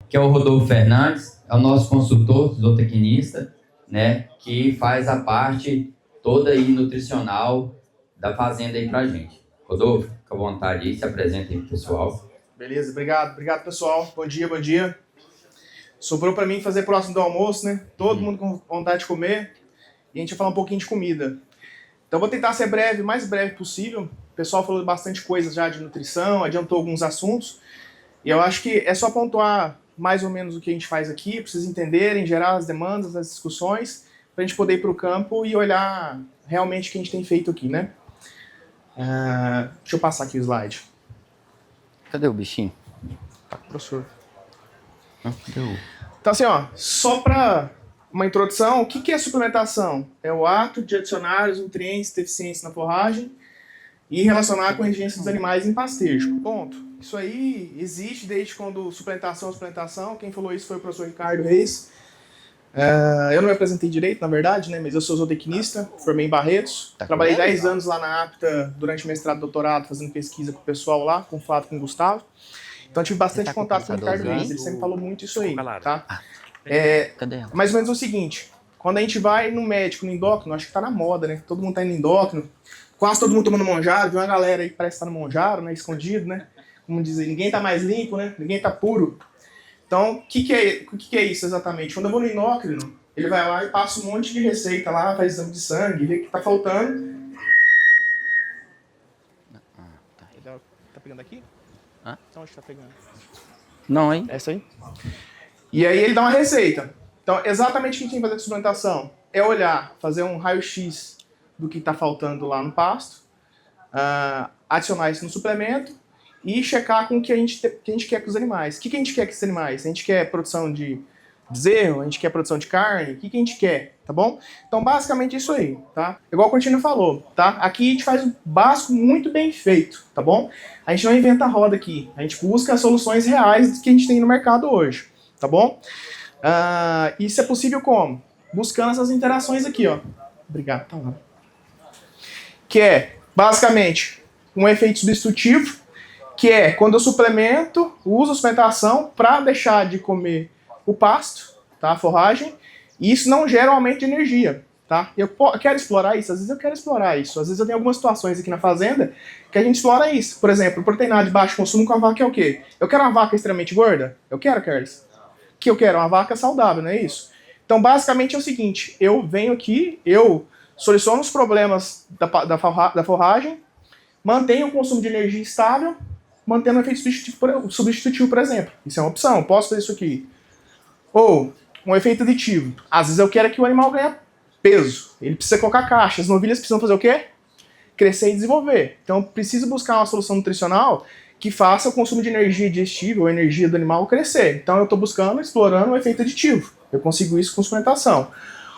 que é o Rodolfo Fernandes, é o nosso consultor, zootecnista, né, que faz a parte toda aí nutricional da fazenda aí pra gente. Rodolfo, fica à vontade aí, se apresenta aí pro pessoal. Beleza, obrigado pessoal, bom dia. Sobrou para mim fazer próximo do almoço, né? Todo mundo com vontade de comer e a gente vai falar um pouquinho de comida. Então vou tentar ser breve, o mais breve possível. O pessoal falou bastante coisa já de nutrição, adiantou alguns assuntos. E eu acho que é só pontuar mais ou menos o que a gente faz aqui, para vocês entenderem, gerar as demandas, as discussões, para a gente poder ir para o campo e olhar realmente o que a gente tem feito aqui, né? Deixa eu passar aqui o slide. Cadê o bichinho? Tá, professor. Cadê o... Então assim, ó, só para uma introdução, o que é suplementação? É o ato de adicionar os nutrientes deficientes na forragem e relacionar com a regência dos animais em pastejo. Ponto. Isso aí existe desde quando suplementação. Quem falou isso foi o professor Ricardo Reis. Eu não me apresentei direito, na verdade, né? Mas eu sou zootecnista, formei em Barretos. Trabalhei 10 anos lá na APTA durante mestrado e doutorado, fazendo pesquisa com o pessoal lá, com o Flávio e com o Gustavo. Então tive bastante contato com o Ricardo Reis, ele sempre falou muito isso aí, tá? Mais ou menos o seguinte, quando a gente vai no médico, no endócrino, acho que tá na moda, né? Todo mundo tá indo no endócrino, quase todo mundo tomando Monjaro, viu uma galera aí que parece que tá no Monjaro, né? Escondido, né? Como dizer, ninguém tá mais limpo, né? Ninguém tá puro. Então, o que é isso exatamente? Quando eu vou no endócrino, ele vai lá e passa um monte de receita lá, faz exame de sangue, vê o que tá faltando. Tá pegando aqui? Então, onde tá pegando? Não, hein? Essa aí? E aí ele dá uma receita. Então, exatamente o que a gente tem que fazer com suplementação é olhar, fazer um raio-x do que está faltando lá no pasto, adicionar isso no suplemento e checar com o que a gente quer com os animais. O que a gente quer com os animais? A gente quer produção de bezerro, a gente quer produção de carne, o que a gente quer, tá bom? Então, basicamente isso aí, tá? Igual a Cortina falou, tá? Aqui a gente faz um básico muito bem feito, tá bom? A gente não inventa a roda aqui, a gente busca soluções reais que a gente tem no mercado hoje, tá bom? Isso é possível como? Buscando essas interações aqui, ó. Obrigado, tá lá. Que é, basicamente, um efeito substitutivo, que é quando eu suplemento, uso a suplementação para deixar de comer o pasto, tá? A forragem, e isso não gera um aumento de energia, tá? Eu quero explorar isso, às vezes eu quero explorar isso, às vezes eu tenho algumas situações aqui na fazenda que a gente explora isso. Por exemplo, proteinado de baixo consumo com a vaca é o quê? Eu quero uma vaca extremamente gorda? Eu quero, Carlos. O que eu quero? Uma vaca saudável, não é isso? Então, basicamente é o seguinte, eu venho aqui, eu soluciono os problemas da forragem, mantenho o consumo de energia estável, mantendo o efeito substitutivo, por exemplo. Isso é uma opção, posso fazer isso aqui. Ou, um efeito aditivo. Às vezes eu quero que o animal ganhe peso. Ele precisa colocar caixa. As novilhas precisam fazer o quê? Crescer e desenvolver. Então, eu preciso buscar uma solução nutricional que faça o consumo de energia digestível, ou energia do animal crescer. Então, eu estou buscando, explorando um efeito aditivo. Eu consigo isso com suplementação.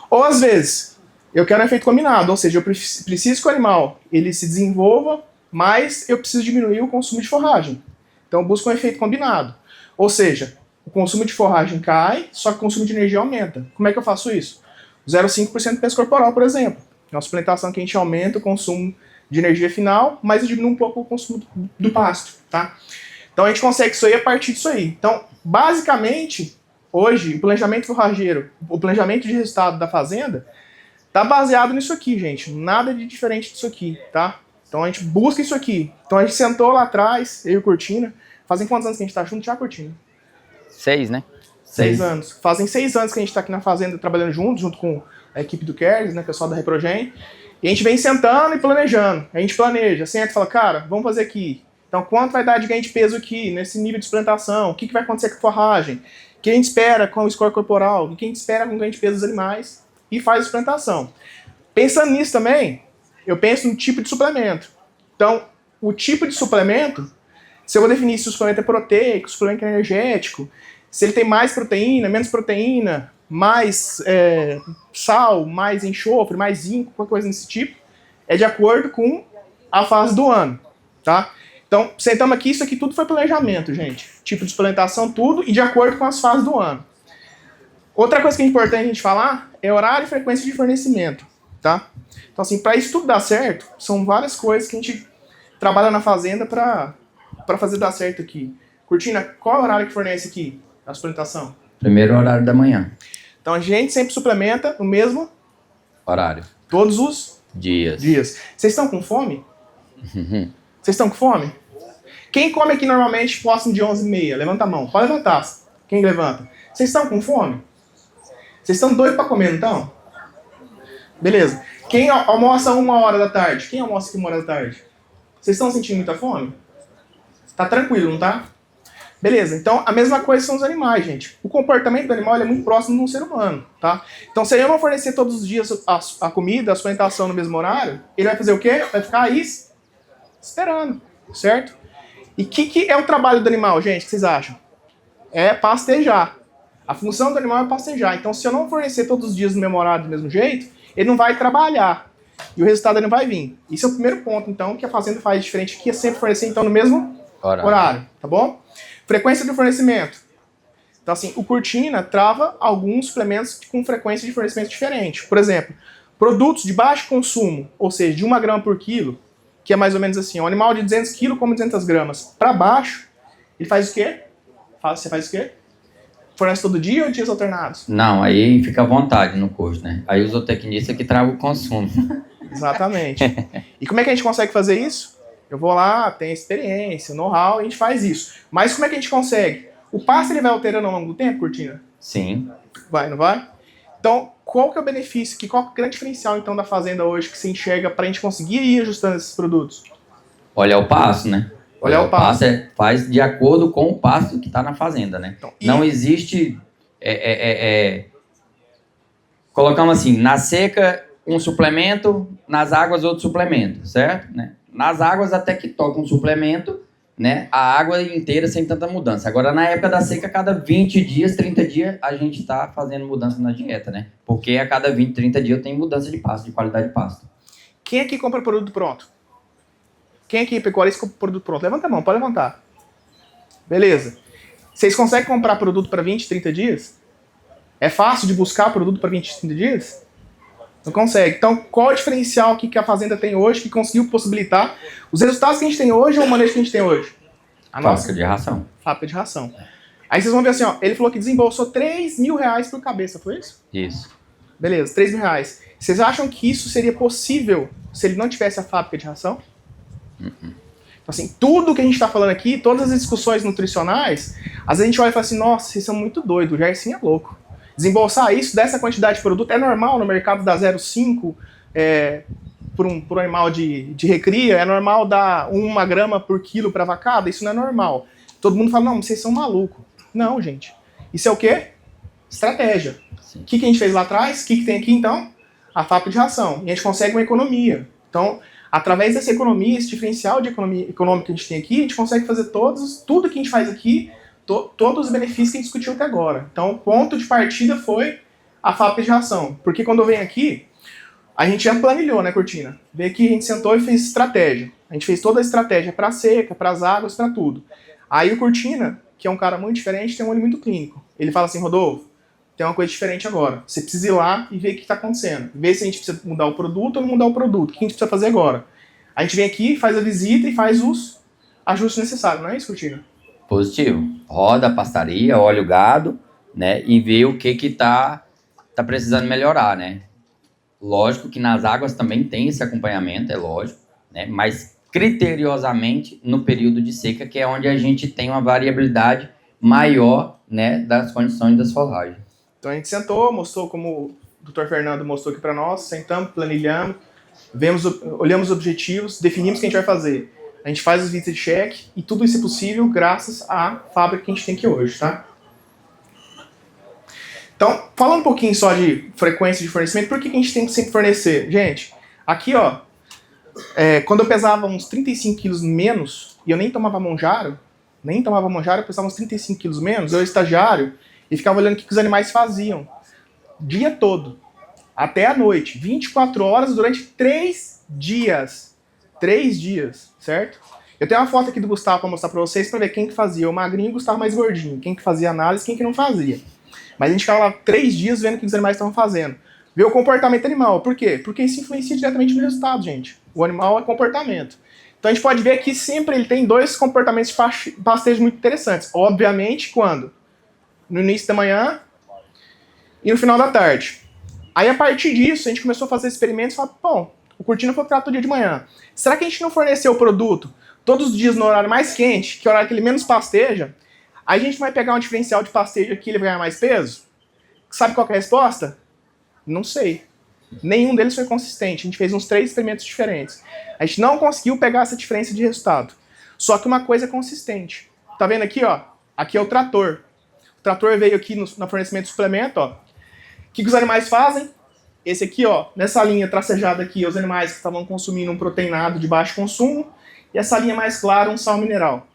Ou, às vezes, eu quero um efeito combinado. Ou seja, eu preciso que o animal ele se desenvolva, mas eu preciso diminuir o consumo de forragem. Então, eu busco um efeito combinado. Ou seja, o consumo de forragem cai, só que o consumo de energia aumenta. Como é que eu faço isso? 0,5% do peso corporal, por exemplo. É uma suplementação que a gente aumenta o consumo de energia final, mas diminui um pouco o consumo do pasto, tá? Então a gente consegue isso aí a partir disso aí. Então, basicamente, hoje, o planejamento forrageiro, o planejamento de resultado da fazenda, tá baseado nisso aqui, gente. Nada de diferente disso aqui, tá? Então a gente busca isso aqui. Então a gente sentou lá atrás, eu e o Cortina. Fazem quantos anos que a gente tá junto já, Cortina? 6, né? 6 anos. Fazem 6 anos que a gente tá aqui na fazenda trabalhando junto com a equipe do Cares, né, pessoal da Reprogen. E a gente vem sentando e planejando. A gente planeja, senta e fala, cara, vamos fazer aqui. Então, quanto vai dar de ganho de peso aqui, nesse nível de suplementação? O que vai acontecer com a forragem? O que a gente espera com o score corporal? O que a gente espera com o ganho de peso dos animais? E faz a suplementação. Pensando nisso também, eu penso no tipo de suplemento. Então, o tipo de suplemento, se eu vou definir se o suplemento é proteico, se o suplemento é energético, se ele tem mais proteína, menos proteína, mais sal, mais enxofre, mais zinco, qualquer coisa desse tipo, é de acordo com a fase do ano, tá? Então, sentamos aqui, isso aqui tudo foi planejamento, gente. Tipo de suplementação, tudo, e de acordo com as fases do ano. Outra coisa que é importante a gente falar é horário e frequência de fornecimento, tá? Então, assim, para isso tudo dar certo, são várias coisas que a gente trabalha na fazenda para fazer dar certo aqui. Cortina, qual é o horário que fornece aqui? a suplementação? Primeiro horário da manhã. Então a gente sempre suplementa no mesmo Horário. todos os Dias. dias. Vocês estão com fome? Vocês estão com fome? Quem come aqui normalmente próximo de 11h30? Levanta a mão. Pode levantar. Quem levanta? Vocês estão com fome? Vocês estão doidos para comer, então? Beleza. Quem almoça 1h da tarde? Quem almoça aqui 1h da tarde? Vocês estão sentindo muita fome? Tá tranquilo, não tá? Beleza. Então, a mesma coisa são os animais, gente. O comportamento do animal é muito próximo de um ser humano, tá? Então, se eu não fornecer todos os dias a comida, a suplementação no mesmo horário, ele vai fazer o quê? Vai ficar aí esperando, certo? E o que é o trabalho do animal, gente? O que vocês acham? É pastejar. A função do animal é pastejar. Então, se eu não fornecer todos os dias no mesmo horário, do mesmo jeito, ele não vai trabalhar. E o resultado não vai vir. Isso é o primeiro ponto, então, que a fazenda faz diferente aqui, é sempre fornecer, então, no mesmo horário, tá bom? Frequência do fornecimento. Então, assim, o Cortina trava alguns suplementos com frequência de fornecimento diferente. Por exemplo, produtos de baixo consumo, ou seja, de 1 grama por quilo, que é mais ou menos assim, um animal de 200 kg come 200 gramas. Para baixo, ele faz o quê? Você faz o quê? Fornece todo dia ou dias alternados? Não, aí fica à vontade no curso, né? Aí o zootecnista que trava o consumo. Exatamente. E como é que a gente consegue fazer isso? Eu vou lá, tenho experiência, know-how, e a gente faz isso. Mas como é que a gente consegue? O pasto ele vai alterando ao longo do tempo, Cortina? Sim. Vai, não vai? Então, qual que é o benefício, qual que é o grande diferencial então da fazenda hoje que se enxerga para a gente conseguir ir ajustando esses produtos? Olhar o pasto, né? Olhar o pasto. Faz de acordo com o pasto que está na fazenda, né? Então, não existe... Colocamos assim, na seca um suplemento, nas águas outro suplemento, certo? Né? Nas águas até que toca um suplemento, né? A água inteira sem tanta mudança. Agora, na época da seca, a cada 20 dias, 30 dias, a gente está fazendo mudança na dieta, né? Porque a cada 20, 30 dias tem mudança de pasto, de qualidade de pasto. Quem aqui compra produto pronto? Quem aqui, pecuarista, compra produto pronto? Levanta a mão, pode levantar. Beleza. Vocês conseguem comprar produto para 20, 30 dias? É fácil de buscar produto para 20, 30 dias? Não consegue. Então, qual é o diferencial aqui que a fazenda tem hoje que conseguiu possibilitar os resultados que a gente tem hoje ou o manejo que a gente tem hoje? A Fábrica de ração. Fábrica de ração. Aí vocês vão ver assim, ó, ele falou que desembolsou R$3.000 por cabeça, foi isso? Isso. Beleza, R$3.000. Vocês acham que isso seria possível se ele não tivesse a fábrica de ração? Então, assim, tudo que a gente está falando aqui, todas as discussões nutricionais, às vezes a gente olha e fala assim, nossa, vocês são muito doidos, o Gerson é louco. Desembolsar isso dessa quantidade de produto é normal no mercado dar 0,5 por um animal de recria, é normal dar 1 grama por quilo para vacada, isso não é normal. Todo mundo fala, não, vocês são malucos. Não, gente. Isso é o quê? Estratégia. O que a gente fez lá atrás? O que tem aqui, então? A fábrica de ração. E a gente consegue uma economia. Então, através dessa economia, esse diferencial de economia econômica que a gente tem aqui, a gente consegue fazer tudo que a gente faz aqui, todos os benefícios que a gente discutiu até agora. Então, o ponto de partida foi a fábrica de ração. Porque quando eu venho aqui, a gente já planilhou, né, Cortina? Veio aqui, a gente sentou e fez estratégia. A gente fez toda a estratégia para a seca, para as águas, para tudo. Aí o Cortina, que é um cara muito diferente, tem um olho muito clínico. Ele fala assim, Rodolfo, tem uma coisa diferente agora. Você precisa ir lá e ver o que está acontecendo. Ver se a gente precisa mudar o produto ou não mudar o produto. O que a gente precisa fazer agora? A gente vem aqui, faz a visita e faz os ajustes necessários. Não é isso, Cortina? Positivo. Roda a pastaria, olha o gado, né? E vê o que tá precisando melhorar, né? Lógico que nas águas também tem esse acompanhamento, é lógico, né? Mas criteriosamente no período de seca, que é onde a gente tem uma variabilidade maior, né, das condições das forragens. Então a gente sentou, mostrou como o Dr. Fernando mostrou aqui para nós, sentamos, planilhamos, olhamos os objetivos, definimos o que a gente vai fazer. A gente faz as visitas de cheque e tudo isso é possível graças à fábrica que a gente tem aqui hoje, tá? Então, falando um pouquinho só de frequência de fornecimento, por que a gente tem que sempre fornecer? Gente, aqui ó, quando eu pesava uns 35 quilos menos, e eu nem tomava Monjaro, eu pesava uns 35 quilos menos, eu era estagiário, e ficava olhando o que os animais faziam. Dia todo, até a noite, 24 horas durante 3 dias. 3 dias, certo? Eu tenho uma foto aqui do Gustavo para mostrar para vocês, para ver quem que fazia o magrinho e o Gustavo mais gordinho, quem que fazia análise e quem que não fazia. Mas a gente ficava lá 3 dias vendo o que os animais estavam fazendo. Ver o comportamento animal. Por quê? Porque isso influencia diretamente no resultado, gente. O animal é comportamento. Então a gente pode ver que sempre ele tem 2 comportamentos de pastejo muito interessantes. Obviamente, quando no início da manhã e no final da tarde. Aí, a partir disso, a gente começou a fazer experimentos e falou, bom, o Cortina foi criado todo dia de manhã. Será que a gente não forneceu o produto todos os dias no horário mais quente, que é o horário que ele menos pasteja? Aí a gente vai pegar um diferencial de pastejo aqui e ele vai ganhar mais peso? Sabe qual que é a resposta? Não sei. Nenhum deles foi consistente. A gente fez uns 3 experimentos diferentes. A gente não conseguiu pegar essa diferença de resultado. Só que uma coisa é consistente. Tá vendo aqui, ó? Aqui é o trator. O trator veio aqui no fornecimento de suplemento, ó. O que os animais fazem? Esse aqui, ó, nessa linha tracejada aqui, os animais que estavam consumindo um proteinado de baixo consumo, e essa linha mais clara, um sal mineral.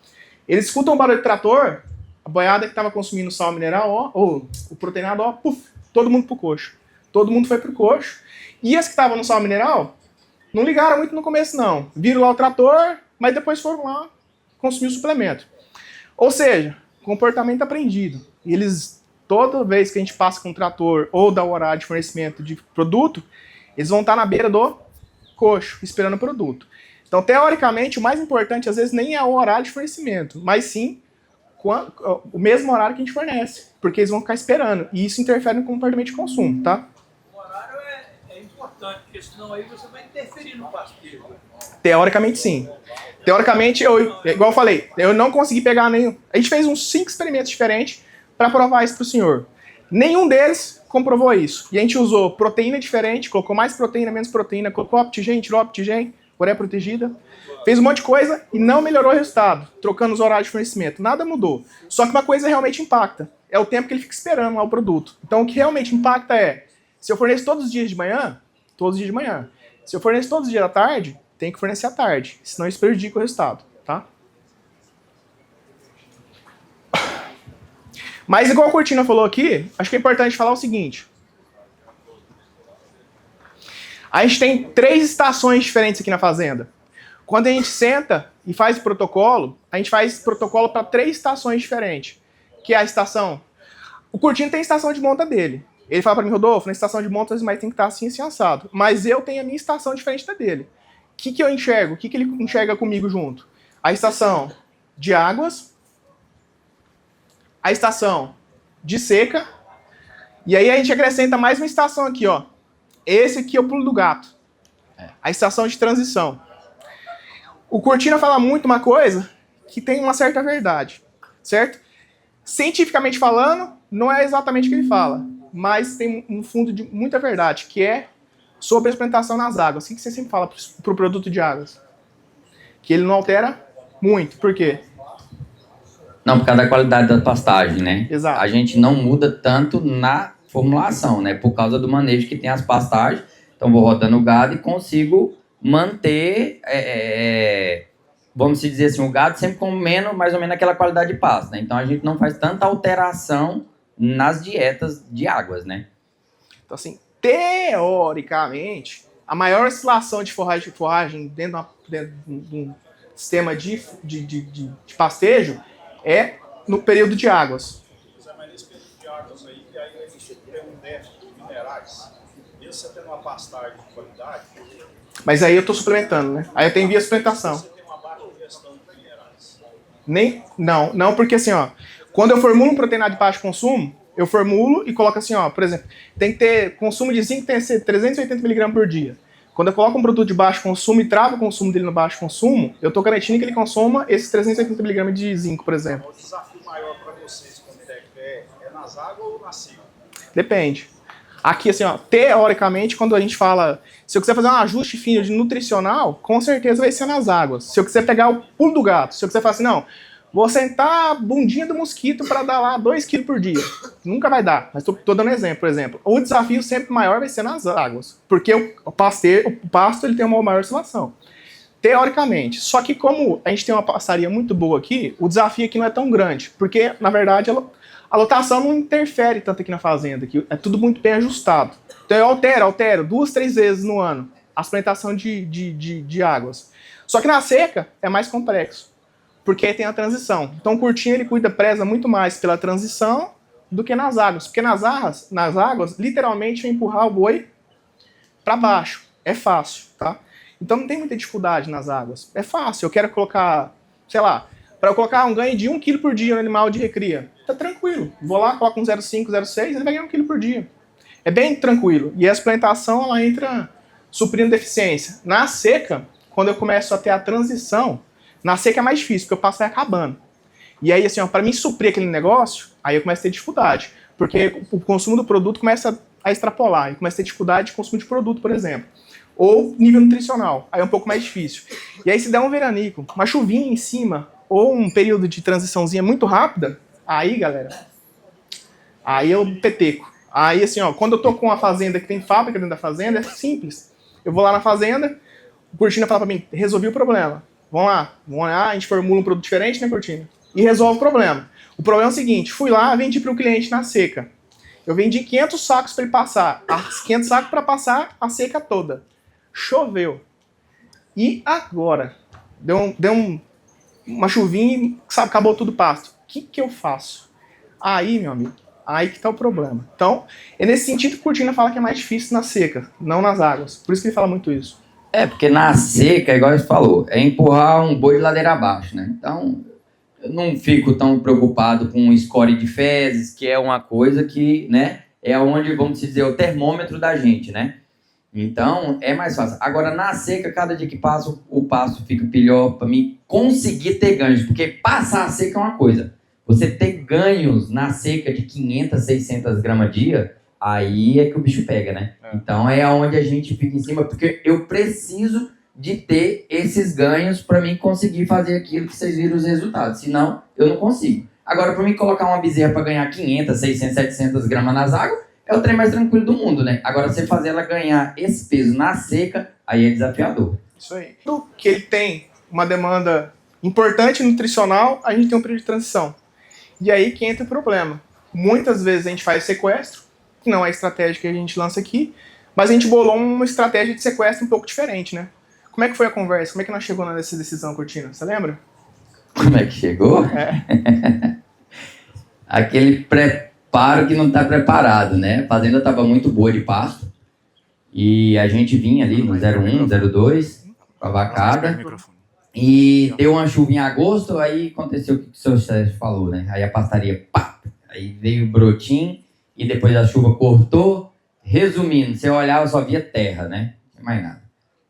Eles escutam o barulho do trator, a boiada que estava consumindo sal mineral, ó, ou o proteinado, ó, puf, todo mundo pro coxo. Todo mundo foi pro coxo. E as que estavam no sal mineral, não ligaram muito no começo, não. Viram lá o trator, mas depois foram lá consumir o suplemento. Ou seja, comportamento aprendido. E eles... Toda vez que a gente passa com o trator ou dá o horário de fornecimento de produto, eles vão estar na beira do coxo, esperando o produto. Então, teoricamente, o mais importante, às vezes, nem é o horário de fornecimento, mas sim o mesmo horário que a gente fornece, porque eles vão ficar esperando, e isso interfere no comportamento de consumo, tá? O horário é importante, porque senão aí você vai interferir no pastejo. Teoricamente, sim. Teoricamente, igual eu falei, eu não consegui pegar nenhum... A gente fez uns 5 experimentos diferentes para provar isso para o senhor. Nenhum deles comprovou isso. E a gente usou proteína diferente, colocou mais proteína, menos proteína, colocou optigênio, tirou optigênio, ureia protegida, fez um monte de coisa e não melhorou o resultado, trocando os horários de fornecimento. Nada mudou. Só que uma coisa realmente impacta, é o tempo que ele fica esperando lá o produto. Então o que realmente impacta é, se eu forneço todos os dias de manhã, todos os dias de manhã. Se eu forneço todos os dias da tarde, tem que fornecer à tarde, senão isso prejudica o resultado, tá? Mas igual a Cortina falou aqui, acho que é importante falar o seguinte. A gente tem 3 estações diferentes aqui na fazenda. Quando a gente senta e faz o protocolo, a gente faz protocolo para 3 estações diferentes. Que é a estação... O Cortina tem a estação de monta dele. Ele fala para mim, Rodolfo, na estação de monta os animais tem que estar assim, assim, assado. Mas eu tenho a minha estação diferente da dele. O que eu enxergo? O que ele enxerga comigo junto? A estação de águas, a estação de seca, e aí a gente acrescenta mais uma estação aqui, ó. Esse aqui é o pulo do gato. A estação de transição. O Cortina fala muito uma coisa que tem uma certa verdade, certo? Cientificamente falando, não é exatamente o que ele fala, mas tem um fundo de muita verdade, que é sobre a experimentação nas águas. O que você sempre fala para o produto de águas? Que ele não altera muito. Por quê? Não, por causa da qualidade da pastagem, né? Exato. A gente não muda tanto na formulação, né? Por causa do manejo que tem as pastagens. Então, vou rodando o gado e consigo manter, vamos dizer assim, o gado sempre comendo mais ou menos aquela qualidade de pasta, né? Então, a gente não faz tanta alteração nas dietas de águas, né? Então, assim, teoricamente, a maior oscilação de forragem dentro de um sistema de pastejo é no período de águas. Mas nesse período de águas aí, que aí a gente tem um déficit de minerais, mesmo você tendo uma pastagem de qualidade... Mas aí eu estou suplementando, né? Aí eu tenho via suplementação. Você tem uma baixa ingestão de minerais. Não, porque assim, ó, quando eu formulo um proteinado de baixo consumo, eu formulo e coloco assim, ó, por exemplo, tem que ter consumo de zinco, tem que ser 380 mg por dia. Quando eu coloco um produto de baixo consumo e travo o consumo dele no baixo consumo, eu estou garantindo que ele consuma esses 380 mg de zinco, por exemplo. O desafio maior para vocês, como técnico, é nas águas ou na seca? Depende. Aqui, assim, ó, teoricamente, quando a gente fala... Se eu quiser fazer um ajuste fino de nutricional, com certeza vai ser nas águas. Se eu quiser pegar o pulo do gato, se eu quiser falar assim, não, vou sentar a bundinha do mosquito para dar lá 2 kg por dia. Nunca vai dar, mas tô dando exemplo, por exemplo. O desafio sempre maior vai ser nas águas, porque o pasto ele tem uma maior oscilação. Teoricamente. Só que como a gente tem uma pastaria muito boa aqui, o desafio aqui não é tão grande, porque, na verdade, a lotação não interfere tanto aqui na fazenda, que é tudo muito bem ajustado. Então eu altero 2, 3 vezes no ano a suplementação de águas. Só que na seca é mais complexo, porque aí tem a transição. Então o Cortina ele preza muito mais pela transição do que nas águas. Porque nas águas, literalmente, é empurrar o boi para baixo. É fácil, tá? Então não tem muita dificuldade nas águas. É fácil. Eu quero colocar, sei lá, Para eu colocar um ganho de 1 kg por dia no animal de recria, tá tranquilo. Vou lá, coloco um 0,5, 0,6, ele vai ganhar 1 kg por dia. É bem tranquilo. E a suplementação, ela entra suprindo deficiência. Na seca, quando eu começo a ter a transição, na seca é mais difícil, porque o pasto vai acabando. E aí, assim, para mim suprir aquele negócio, aí eu começo a ter dificuldade. Porque o consumo do produto começa a extrapolar. E começa a ter dificuldade de consumo de produto, por exemplo. Ou nível nutricional. Aí é um pouco mais difícil. E aí, se der um veranico, uma chuvinha em cima, ou um período de transiçãozinha muito rápida, aí, galera, aí eu peteco. Aí, assim, ó, quando eu tô com uma fazenda que tem fábrica dentro da fazenda, é simples. Eu vou lá na fazenda, o Cortina fala pra mim, resolvi o problema. Vamos lá, a gente formula um produto diferente, né, Cortina? E resolve o problema. O problema é o seguinte, fui lá, vendi para o cliente na seca. Eu vendi 500 sacos para ele passar. 500 sacos para passar a seca toda. Choveu. E agora? Deu uma chuvinha, sabe, acabou tudo o pasto. O que eu faço? Aí, meu amigo, aí que tá o problema. Então, é nesse sentido que o Cortina fala que é mais difícil na seca, não nas águas. Por isso que ele fala muito isso. Porque na seca, igual você falou, é empurrar um boi de ladeira abaixo, né? Então, eu não fico tão preocupado com o score de fezes, que é uma coisa que, né, é onde, vamos dizer, o termômetro da gente, né? Então, é mais fácil. Agora, na seca, cada dia que passa, o pasto fica pior para mim conseguir ter ganhos, porque passar a seca é uma coisa. Você ter ganhos na seca de 500, 600 gramas dia, aí é que o bicho pega, né? Então, é onde a gente fica em cima, porque eu preciso de ter esses ganhos para mim conseguir fazer aquilo que vocês viram os resultados. Senão, eu não consigo. Agora, para mim colocar uma bezerra para ganhar 500, 600, 700 gramas nas águas, é o trem mais tranquilo do mundo, né? Agora, você fazer ela ganhar esse peso na seca, aí é desafiador. Isso aí. Que ele tem uma demanda importante nutricional, a gente tem um período de transição. E aí que entra o problema. Muitas vezes a gente faz sequestro, que não é a estratégia que a gente lança aqui, mas a gente bolou uma estratégia de sequestro um pouco diferente, né? Como é que foi a conversa? Como é que nós chegamos nessa decisão, Cortina? Você lembra? Como é que chegou? Aquele preparo que não está preparado, né? A fazenda estava muito boa de pasto. E a gente vinha ali no 01, 02, com a vacada. E deu uma chuva em agosto, aí aconteceu o que o senhor Sérgio falou, né? Aí a pastaria, pá! Aí veio o brotinho, e depois a chuva cortou. Resumindo, você olhava, só via terra, né? Não tinha mais nada.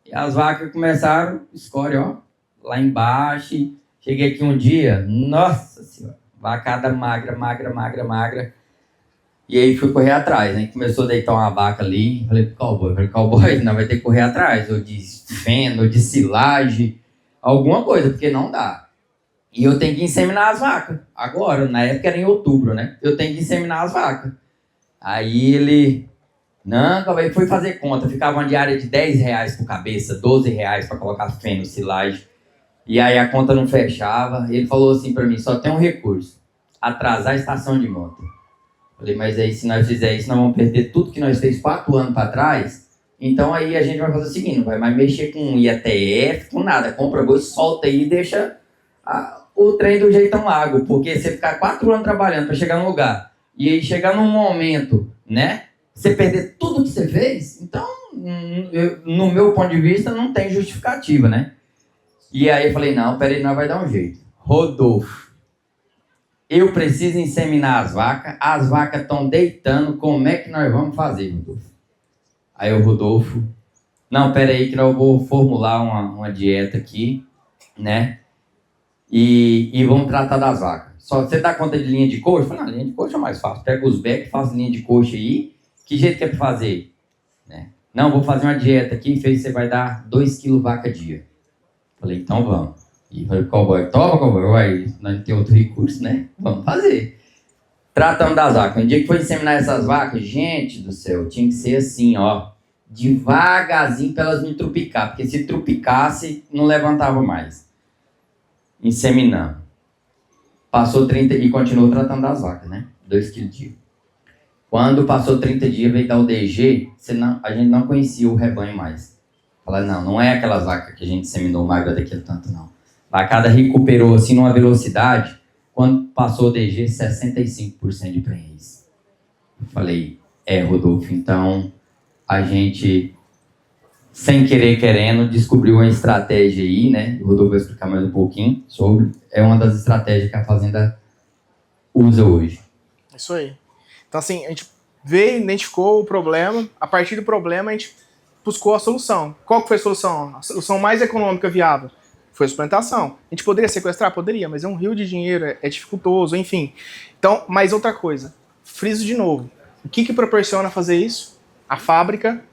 E as vacas começaram, escolhe, ó, lá embaixo. Cheguei aqui um dia, nossa senhora, vacada magra, magra, magra, magra. E aí fui correr atrás, né? Começou a deitar uma vaca ali. Falei pro cowboy, não vai ter que correr atrás. Ou de feno, ou de silagem, alguma coisa, porque não dá. E eu tenho que inseminar as vacas. Agora, na época era em outubro, né? Eu tenho que inseminar as vacas. Aí ele... Não, cowboy, foi fazer conta. Ficava uma diária de R$10 por cabeça, R$12 para colocar feno, silagem. E aí a conta não fechava. Ele falou assim para mim, só tem um recurso. Atrasar a estação de moto. Falei, mas aí se nós fizer isso, nós vamos perder tudo que nós fez 4 anos para trás. Então aí a gente vai fazer o seguinte, não vai mais mexer com IATF, com nada. Compra boi, solta aí e deixa o trem do jeitão lago. Porque você ficar 4 anos trabalhando para chegar no lugar. E aí chegar num momento, né? Você perder tudo que você fez. Então, no meu ponto de vista, não tem justificativa, né? E aí eu falei, não, peraí, nós vai dar um jeito. Rodolfo, eu preciso inseminar as vacas estão deitando, como é que nós vamos fazer, Rodolfo? Aí o Rodolfo, não, peraí que eu vou formular uma dieta aqui, né? E vamos tratar das vacas. Só você dá conta de linha de coxa? Eu falei, não, linha de coxa é mais fácil. Pega os becos, faz linha de coxa aí. Que jeito que é pra fazer? Né? Não, vou fazer uma dieta aqui, você vai dar 2 kg vaca dia. Falei, então vamos. E falei, cowboy, toma, cowboy, vai, nós não tem outro recurso, né? Vamos fazer. Tratando das vacas. No dia que foi inseminar essas vacas, gente do céu, tinha que ser assim, ó, devagarzinho para elas não trupicar, porque se trupicasse, não levantava mais. Inseminando. Passou 30 e continuou tratando das vacas, né? 2 kg dia. Quando passou 30 dias, veio dar o DG, a gente não conhecia o rebanho mais. Falaram, não é aquelas vacas que a gente inseminou magra daquele tanto, não. A vacada recuperou, assim, numa velocidade, quando passou o DG, 65% de prenhez. Eu falei, Rodolfo, então a gente sem querer querendo, descobriu uma estratégia aí, né? O Rodolfo vai explicar mais um pouquinho sobre. É uma das estratégias que a Fazenda usa hoje. Isso aí. Então, assim, a gente veio, identificou o problema, a partir do problema a gente buscou a solução. Qual que foi a solução? A solução mais econômica viável foi a suplementação. A gente poderia sequestrar? Poderia, mas é um rio de dinheiro, é dificultoso, enfim. Então, mais outra coisa, friso de novo. O que proporciona fazer isso? A fábrica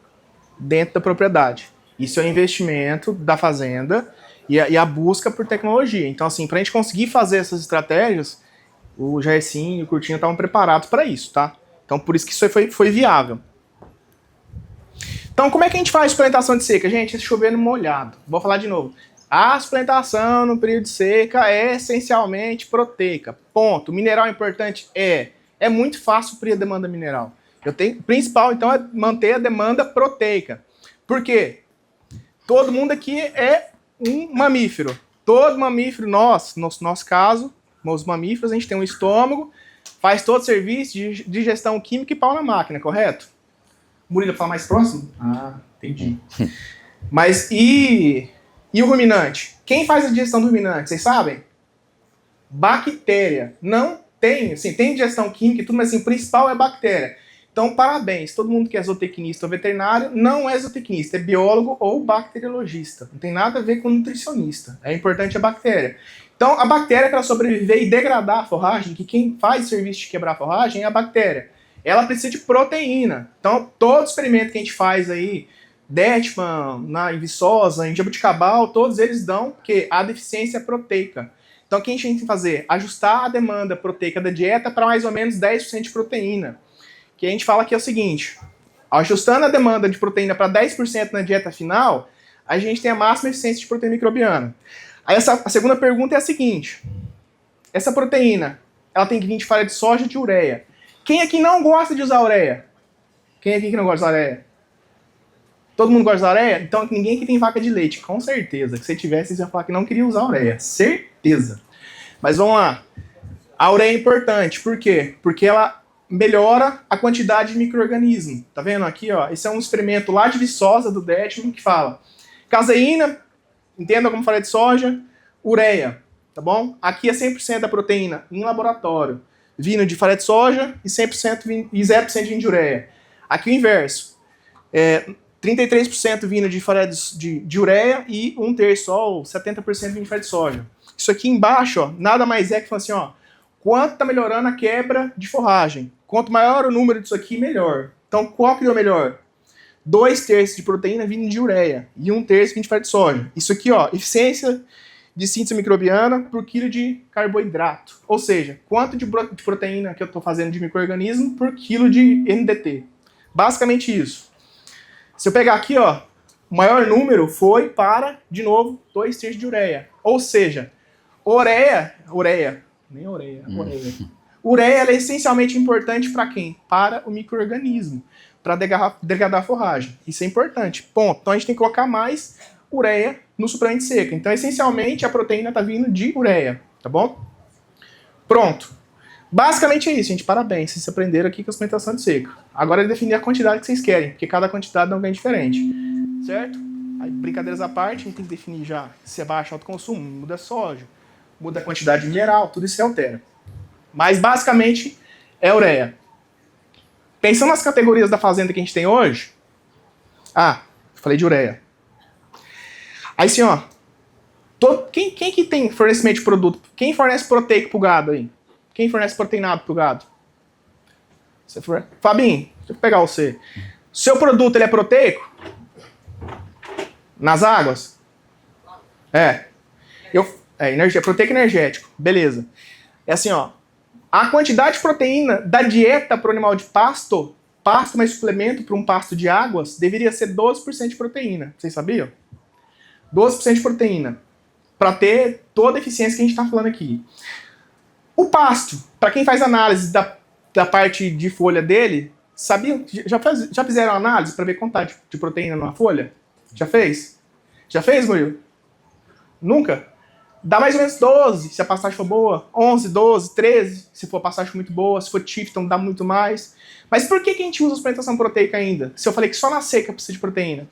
dentro da propriedade. Isso é o investimento da fazenda e a busca por tecnologia. Então, assim, para a gente conseguir fazer essas estratégias, o Jairzinho e o Curtinho estavam preparados para isso, tá? Então, por isso que isso foi viável. Então, como é que a gente faz suplementação de seca? Gente, esse chovendo molhado. Vou falar de novo. A suplementação no período de seca é essencialmente proteica. Ponto. Mineral importante? É muito fácil suprir a demanda mineral. O principal, então, é manter a demanda proteica. Por quê? Todo mundo aqui é um mamífero. Todo mamífero, no nosso caso, os mamíferos, a gente tem um estômago, faz todo o serviço de digestão química e pau na máquina, correto? Murilo, fala mais próximo? Ah, entendi. Mas e o ruminante? Quem faz a digestão do ruminante, vocês sabem? Bactéria. Não tem, assim, tem digestão química e tudo, mas assim, o principal é bactéria. Então, parabéns. Todo mundo que é zootecnista ou veterinário não é zootecnista, é biólogo ou bacteriologista. Não tem nada a ver com nutricionista. É importante a bactéria. Então, a bactéria, para sobreviver e degradar a forragem, que quem faz o serviço de quebrar a forragem é a bactéria. Ela precisa de proteína. Então, todo experimento que a gente faz aí, Detman, em Viçosa, em Jabuticabal, todos eles dão que a deficiência proteica. Então, o que a gente tem que fazer? Ajustar a demanda proteica da dieta para mais ou menos 10% de proteína. Que a gente fala que é o seguinte, ajustando a demanda de proteína para 10% na dieta final, a gente tem a máxima eficiência de proteína microbiana. Aí a segunda pergunta é a seguinte, essa proteína, ela tem que vir de farinha de soja ou de ureia? Quem aqui não gosta de usar ureia? Quem aqui que não gosta de usar ureia? Todo mundo gosta de usar ureia? Então ninguém aqui tem vaca de leite, com certeza. Que se tivesse, vocês iam falar que não queria usar ureia. Certeza. Mas vamos lá. A ureia é importante, por quê? Porque ela melhora a quantidade de micro-organismo. Tá vendo aqui, ó? Esse é um experimento lá de Viçosa, do Detman, que fala caseína, entenda como farinha de soja, ureia, tá bom? Aqui é 100% da proteína em laboratório, vindo de farinha de soja e 100% e 0% vindo de ureia. Aqui o inverso. 33% vindo de farinha de ureia e 1/3 só, ou 70% vindo de farinha de soja. Isso aqui embaixo, ó, nada mais é que assim, ó, quanto tá melhorando a quebra de forragem. Quanto maior o número disso aqui, melhor. Então, qual que deu melhor? 2/3 de proteína vindo de ureia e 1/3 vindo de farinha de soja. Isso aqui, ó, eficiência de síntese microbiana por quilo de carboidrato. Ou seja, quanto de proteína que eu estou fazendo de micro-organismo por quilo de NDT. Basicamente isso. Se eu pegar aqui, ó, o maior número foi para, de novo, 2/3 de ureia. Ou seja, ureia, ela é essencialmente importante para quem? Para o micro-organismo, para degradar a forragem. Isso é importante, ponto. Então a gente tem que colocar mais ureia no suplemento seco. Então, essencialmente, a proteína está vindo de ureia, tá bom? Pronto. Basicamente é isso, gente. Parabéns, vocês aprenderam aqui com a suplementação de seco. Agora é definir a quantidade que vocês querem, porque cada quantidade não vem diferente, certo? Aí, brincadeiras à parte, a gente tem que definir já se é baixo ou alto consumo, muda soja, muda a quantidade de mineral, tudo isso se altera. Mas, basicamente, é ureia. Pensando nas categorias da fazenda que a gente tem hoje... falei de ureia. Aí, assim, ó... Quem que tem fornecimento de produto? Quem fornece proteico pro gado aí? Quem fornece proteinado pro gado? Fabinho, deixa eu pegar você. Seu produto, ele é proteico? Nas águas? Energia, proteico energético. Beleza. É assim, ó... A quantidade de proteína da dieta para o animal de pasto mais suplemento para um pasto de águas, deveria ser 12% de proteína. Vocês sabiam? 12% de proteína. Para ter toda a eficiência que a gente está falando aqui. O pasto, para quem faz análise da parte de folha dele, sabiam? Já fizeram análise para ver quanto tá de proteína numa folha? Já fez? Já fez, Murilo? Nunca? Dá mais ou menos 12, se a pastagem for boa. 11, 12, 13, se for a pastagem muito boa. Se for Tifton, dá muito mais. Mas por que a gente usa suplementação proteica ainda? Se eu falei que só na seca precisa de proteína?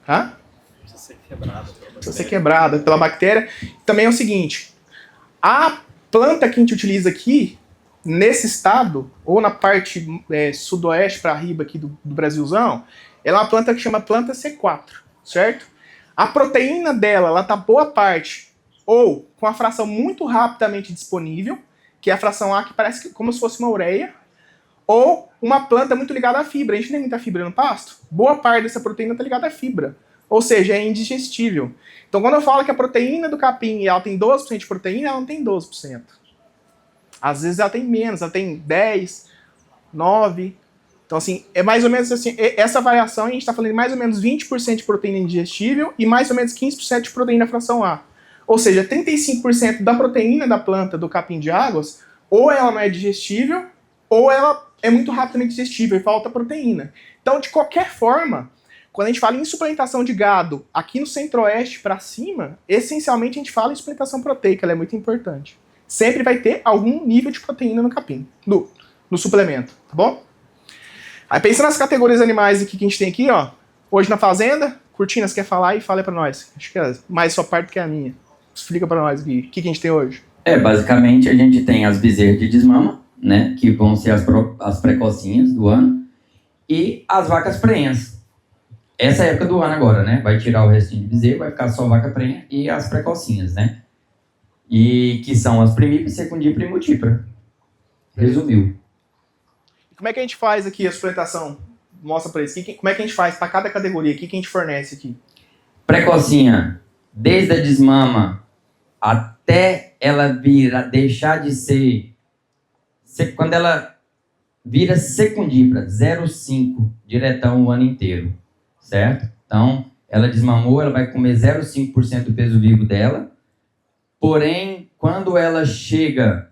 Hã? Precisa ser quebrada. Precisa ser quebrada pela bactéria. Também é o seguinte, a planta que a gente utiliza aqui, nesse estado, ou na parte sudoeste para riba aqui do Brasilzão, ela é uma planta que chama planta C4, certo? A proteína dela, ela tá boa parte, ou com a fração muito rapidamente disponível, que é a fração A que parece como se fosse uma ureia, ou uma planta muito ligada à fibra. A gente tem muita fibra no pasto, boa parte dessa proteína está ligada à fibra, ou seja, é indigestível. Então quando eu falo que a proteína do capim ela tem 12% de proteína, ela não tem 12%. Às vezes ela tem menos, ela tem 10, 9. Então, assim, é mais ou menos assim, essa variação a gente está falando de mais ou menos 20% de proteína indigestível e mais ou menos 15% de proteína fração A. Ou seja, 35% da proteína da planta do capim de águas, ou ela não é digestível, ou ela é muito rapidamente digestível e falta proteína. Então, de qualquer forma, quando a gente fala em suplementação de gado aqui no centro-oeste para cima, essencialmente a gente fala em suplementação proteica, ela é muito importante. Sempre vai ter algum nível de proteína no capim, no suplemento, tá bom? Aí pensa nas categorias animais aqui que a gente tem aqui, ó. Hoje na fazenda, Cortinas quer falar e fala pra nós. Acho que é mais sua parte que a minha. Explica pra nós aqui, o que a gente tem hoje? Basicamente a gente tem as bezerras de desmama, né, que vão ser as precocinhas do ano, e as vacas prenhas. Essa é a época do ano agora, né? Vai tirar o restinho de bezerro, vai ficar só vaca prenha e as precocinhas, né? E que são as primíparas, secundípara e multípara. Resumiu. Como é que a gente faz aqui a suplementação? Mostra pra eles. Como é que a gente faz para cada categoria? O que a gente fornece aqui? Precocinha, desde a desmama até ela deixar de ser... Quando ela vira secundípara, 0,5, diretão o ano inteiro, certo? Então, ela desmamou, ela vai comer 0,5% do peso vivo dela. Porém, quando ela chega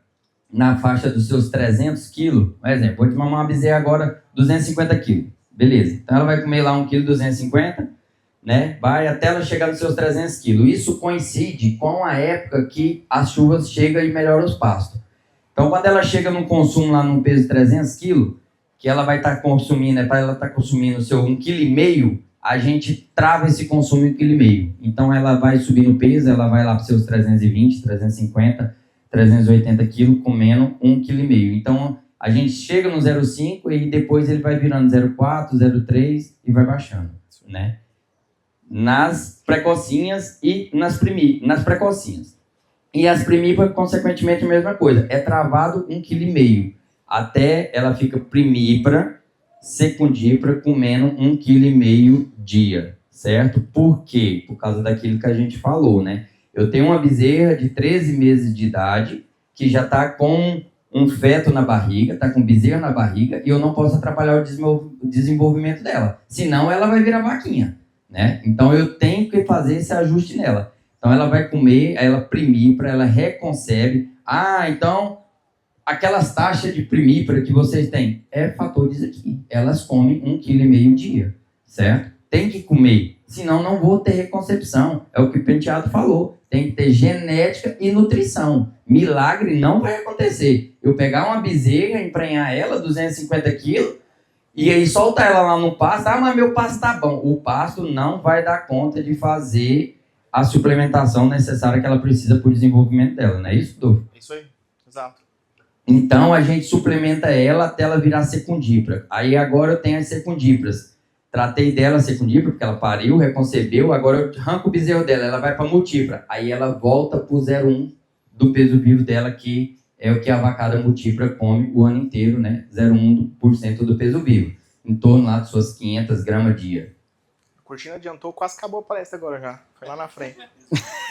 na faixa dos seus 300 quilos, por exemplo, vou desmamar uma bezerra agora 250 quilos, beleza. Então ela vai comer lá 1,250 kg, né? Vai até ela chegar nos seus 300 quilos. Isso coincide com a época que as chuvas chegam e melhoram os pastos. Então quando ela chega no consumo lá no peso de 300 quilos, que ela vai estar consumindo, para ela estar consumindo o seu 1,5 kg, a gente trava esse consumo em 1,5 kg. Então ela vai subir no peso, ela vai lá para os seus 320, 350, 380 quilos, comendo 1,5 kg. Então, a gente chega no 0,5 e depois ele vai virando 0,4, 0,3 e vai baixando, né? Nas precocinhas e nas precocinhas. E as primíparas, consequentemente, a mesma coisa. É travado 1,5 kg. Até ela fica primípara, secundípara, comendo 1,5 kg dia, certo? Por quê? Por causa daquilo que a gente falou, né? Eu tenho uma bezerra de 13 meses de idade que já está com um feto na barriga, está com bezerra na barriga, e eu não posso atrapalhar o desenvolvimento dela. Senão ela vai virar vaquinha, né? Então eu tenho que fazer esse ajuste nela. Então ela vai comer, ela primípara, ela reconcebe. Então aquelas taxas de primípara que vocês têm, é fator disso aqui. Elas comem 1,5 kg dia, certo? Tem que comer, senão não vou ter reconcepção. É o que o Penteado falou. Tem que ter genética e nutrição. Milagre não vai acontecer. Eu pegar uma bezerra, emprenhar ela, 250 quilos, e aí soltar ela lá no pasto. Mas meu pasto tá bom. O pasto não vai dar conta de fazer a suplementação necessária que ela precisa para o desenvolvimento dela. Não é isso, Dô? Isso aí, exato. Então a gente suplementa ela até ela virar secundípara. Aí agora eu tenho as secundíparas. Tratei dela secundípara, porque ela pariu, reconcebeu, agora eu arranco o bezerro dela, ela vai para multípara. Aí ela volta para o 0,1 do peso vivo dela, que é o que a vacada multípara come o ano inteiro, né? 0,1% do peso vivo. Em torno lá de suas 500 gramas dia. A Cortina adiantou, quase acabou a palestra agora já. Foi lá na frente.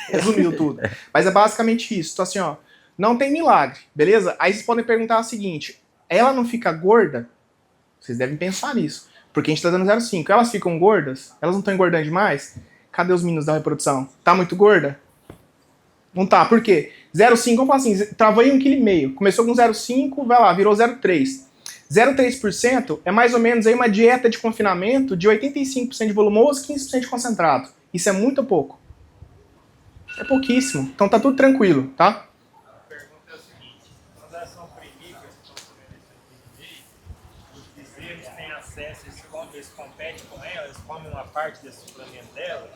Resumiu tudo. Mas é basicamente isso. Então assim, ó, não tem milagre, beleza? Aí vocês podem perguntar o seguinte, ela não fica gorda? Vocês devem pensar nisso. Porque a gente tá dando 0,5. Elas ficam gordas? Elas não estão engordando demais? Cadê os meninos da reprodução? Tá muito gorda? Não tá. Por quê? 0,5, vamos falar assim, travou em 1,5 kg. Começou com 0,5, vai lá, virou 0,3. 0,3% é mais ou menos aí uma dieta de confinamento de 85% de volumoso e 15% de concentrado. Isso é muito pouco. É pouquíssimo. Então tá tudo tranquilo, tá? A pergunta é a seguinte: quando elas são primíparas, que estão comendo esse 1,5 kg, os bezerros bezerros têm acesso, eles competem com ela, eles comem uma parte desse suplemento dela?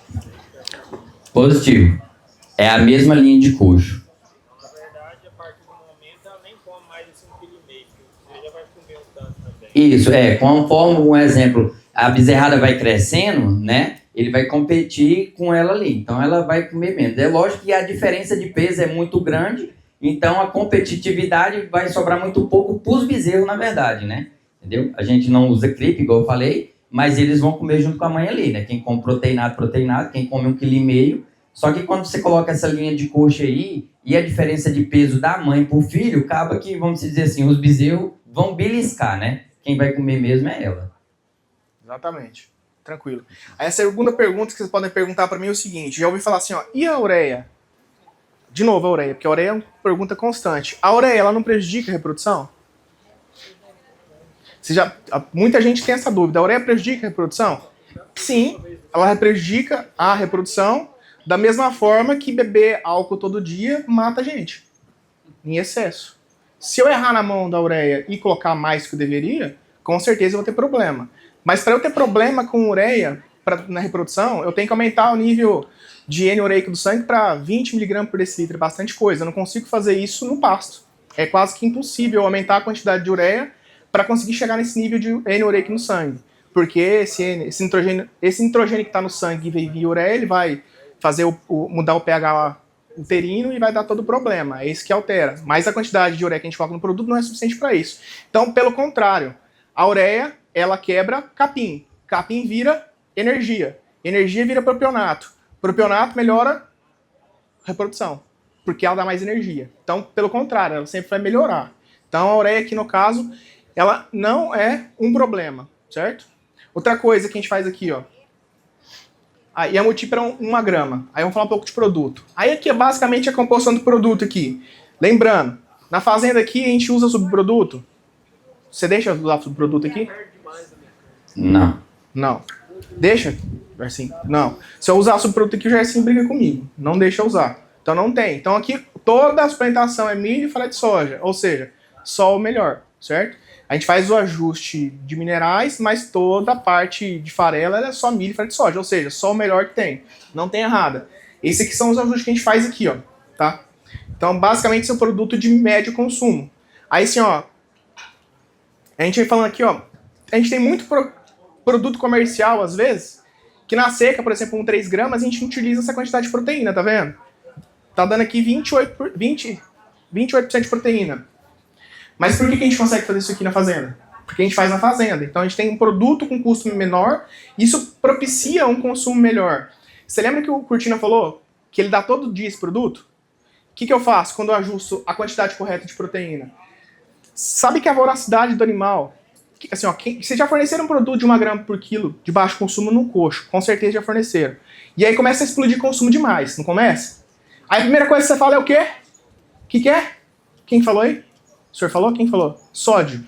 Positivo. É a mesma linha de coxo. Na verdade, a partir do momento, ela nem come mais esse 1,5 kg, porque você já vai comer um tanto também. Isso, conforme um exemplo, a bezerrada vai crescendo, né? Ele vai competir com ela ali. Então ela vai comer menos. É lógico que a diferença de peso é muito grande, então a competitividade vai sobrar muito pouco para os bezerros, na verdade, né? Entendeu? A gente não usa clipe, igual eu falei, mas eles vão comer junto com a mãe ali, né? Quem come proteinado, quem come 1,5 kg. Só que quando você coloca essa linha de coxa aí, e a diferença de peso da mãe para o filho, acaba que, vamos dizer assim, os bezerros vão beliscar, né? Quem vai comer mesmo é ela. Exatamente. Tranquilo. Aí a segunda pergunta que vocês podem perguntar para mim é o seguinte. Já ouvi falar assim, ó, e a ureia? De novo a ureia, porque a ureia é uma pergunta constante. A ureia, ela não prejudica a reprodução? Muita gente tem essa dúvida. A ureia prejudica a reprodução? Sim, ela prejudica a reprodução da mesma forma que beber álcool todo dia mata a gente, em excesso. Se eu errar na mão da ureia e colocar mais que eu deveria, com certeza eu vou ter problema. Mas para eu ter problema com ureia na reprodução, eu tenho que aumentar o nível de N-ureico do sangue para 20 mg por decilitro, bastante coisa. Eu não consigo fazer isso no pasto. É quase que impossível aumentar a quantidade de ureia para conseguir chegar nesse nível de N-ureico no sangue. Porque esse nitrogênio que está no sangue e via ureia, ele vai fazer mudar o pH uterino e vai dar todo o problema. É isso que altera. Mas a quantidade de ureia que a gente coloca no produto não é suficiente para isso. Então, pelo contrário, a ureia, ela quebra capim. Capim vira energia. Energia vira propionato. Propionato melhora a reprodução, porque ela dá mais energia. Então, pelo contrário, ela sempre vai melhorar. Então, a ureia aqui, no caso, ela não é um problema, certo? Outra coisa que a gente faz aqui, ó. Aí a multípera é 1 grama. Aí vamos falar um pouco de produto. Aí aqui é basicamente a composição do produto aqui. Lembrando, na fazenda aqui a gente usa subproduto. Você deixa usar subproduto aqui? Não. Não. Deixa? Assim, não. Se eu usar subproduto aqui, o Gersinho briga comigo. Não deixa eu usar. Então não tem. Então aqui toda a suplementação é milho e farelo de soja. Ou seja, só o melhor, certo? A gente faz o ajuste de minerais, mas toda a parte de farelo é só milho e farelo de soja. Ou seja, só o melhor que tem. Não tem errada. Esses aqui são os ajustes que a gente faz aqui, ó. Tá? Então, basicamente, esse é um produto de médio consumo. Aí, assim, ó. A gente vai falando aqui, ó. A gente tem muito produto comercial, às vezes, que na seca, por exemplo, 3 gramas, a gente utiliza essa quantidade de proteína, tá vendo? Tá dando aqui 28% de proteína. Mas por que a gente consegue fazer isso aqui na fazenda? Porque a gente faz na fazenda. Então a gente tem um produto com custo menor, isso propicia um consumo melhor. Você lembra que o Cortina falou que ele dá todo dia esse produto? O que eu faço quando eu ajusto a quantidade correta de proteína? Sabe que a voracidade do animal... Assim, ó, vocês já forneceram um produto de 1 grama por quilo de baixo consumo no coxo. Com certeza já forneceram. E aí começa a explodir consumo demais, não começa? Aí a primeira coisa que você fala é o quê? O que é? Quem falou aí? O senhor falou? Quem falou? Sódio.